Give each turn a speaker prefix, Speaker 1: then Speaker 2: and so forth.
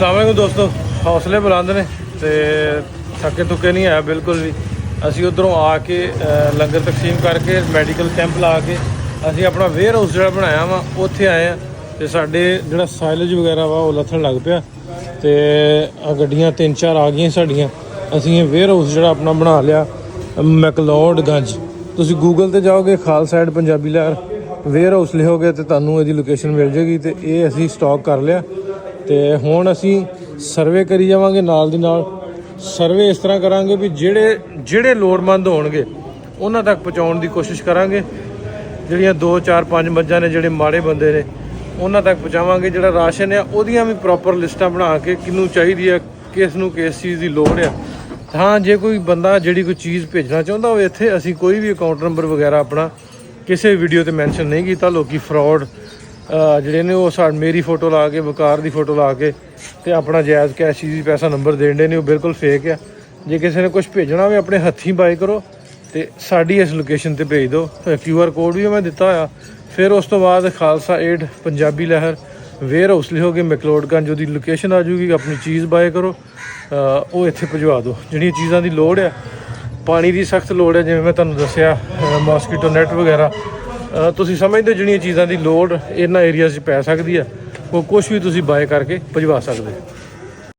Speaker 1: अस्सलाम वालेकुम दोस्तों, हौसले बुलंद ने ते थके थुके नहीं है बिल्कुल भी। असी उधरों आके लंगर तकसीम करके मैडिकल कैंप ला के असी अपना वेयर हाउस जो बनाया वा उत्थे आए हैं तो साढ़े जो साइलेज वगैरह वा वो लथन लग पिया तो गड्डियाँ 3-4 आ गई साड़ियाँ। असी ये वेयर हाउस जो अपना बना लिया मैकलोडगंज। तुसी गूगल ते जाओगे खालसा एड पंजाबी लहर वेयर हाउस लिखोगे तो तुहानूं इहदी लोकेशन मिल जाएगी। तो ये असी स्टॉक कर लिया तो हुण असी सर्वे करी जावांगे नाल दी नाल। सर्वे इस तरह करांगे भी ਜਿਹੜੇ ਲੋੜਵੰਦ ਹੋਣਗੇ ਉਹਨਾਂ ਤੱਕ ਪਹੁੰਚਾਉਣ ਦੀ ਕੋਸ਼ਿਸ਼ ਕਰਾਂਗੇ। ਜਿਹੜੀਆਂ 2-4-5 ਮੱਝਾਂ ਨੇ ਜਿਹੜੇ ਮਾੜੇ ਬੰਦੇ ਨੇ ਉਹਨਾਂ ਤੱਕ ਪਹੁੰਚਾਵਾਂਗੇ। ਜਿਹੜਾ ਰਾਸ਼ਨ ਆ ਉਹਦੀਆਂ ਵੀ ਪ੍ਰੋਪਰ ਲਿਸਟਾਂ ਬਣਾ ਕੇ ਕਿਹਨੂੰ ਚਾਹੀਦੀ ਆ, ਕਿਸ ਨੂੰ ਕਿਸ ਚੀਜ਼ ਦੀ ਲੋੜ ਆ। ਹਾਂ ਜੇ ਕੋਈ ਬੰਦਾ ਜਿਹੜੀ ਕੋਈ ਚੀਜ਼ ਭੇਜਣਾ ਚਾਹੁੰਦਾ ਹੋਵੇ ਇੱਥੇ ਅਸੀਂ ਕੋਈ ਵੀ ਅਕਾਊਂਟ ਨੰਬਰ ਵਗੈਰਾ ਆਪਣਾ ਕਿਸੇ ਵੀਡੀਓ ਤੇ ਮੈਂਸ਼ਨ ਨਹੀਂ ਕੀਤਾ। ਲੋਕੀ ਫਰਾਡ ਜਿਹੜੇ ਨੇ ਉਹ ਮੇਰੀ ਫੋਟੋ ਲਾ ਕੇ ਵਕਾਰ ਦੀ ਫੋਟੋ ਲਾ ਕੇ ਤੇ ਆਪਣਾ ਜਾਇਜ਼ ਕੈਸ਼ ਦੀ ਪੈਸਾ ਨੰਬਰ ਦੇਣ ਦੇ ਨੇ, ਉਹ ਬਿਲਕੁਲ ਫੇਕ ਆ। ਜੇ ਕਿਸੇ ਨੇ ਕੁਝ ਭੇਜਣਾ ਹੋਵੇ ਆਪਣੇ ਹੱਥੀਂ ਬਾਏ ਕਰੋ ਤੇ ਸਾਡੀ ਇਸ ਲੋਕੇਸ਼ਨ ਤੇ ਭੇਜ ਦਿਓ। QR ਕੋਡ ਵੀ ਮੈਂ ਦਿੱਤਾ ਹੋਇਆ। ਫਿਰ ਉਸ ਤੋਂ ਬਾਅਦ ਖਾਲਸਾ ਏਡ ਪੰਜਾਬੀ ਲਹਿਰ ਵੇਅਰ ਹਾਊਸ ਲਿਖੋਗੇ ਮੈਕਲੋਡਗੰਜ, ਉਹਦੀ ਲੋਕੇਸ਼ਨ ਆ ਜੂਗੀ। ਆਪਣੀ ਚੀਜ਼ ਬਾਏ ਕਰੋ, ਉਹ ਇੱਥੇ ਭਜਵਾ ਦਿਓ। ਜਿਹੜੀਆਂ ਚੀਜ਼ਾਂ ਦੀ ਲੋੜ ਆ, ਪਾਣੀ ਦੀ ਸਖਤ ਲੋੜ ਹੈ ਜਿਵੇਂ ਮੈਂ ਤੁਹਾਨੂੰ ਦੱਸਿਆ, ਮੋਸਕੀਟੋ ਨੈਟ ਵਗੈਰਾ ਤੁਸੀਂ ਸਮਝਦੇ ਜਿਹੜੀਆਂ ਚੀਜ਼ਾਂ ਦੀ ਲੋੜ ਇਹਨਾਂ ਏਰੀਆ 'ਚ ਪੈ ਸਕਦੀ ਆ, ਉਹ ਕੁਛ ਵੀ ਤੁਸੀਂ ਬਾਏ ਕਰਕੇ ਭਜਵਾ ਸਕਦੇ।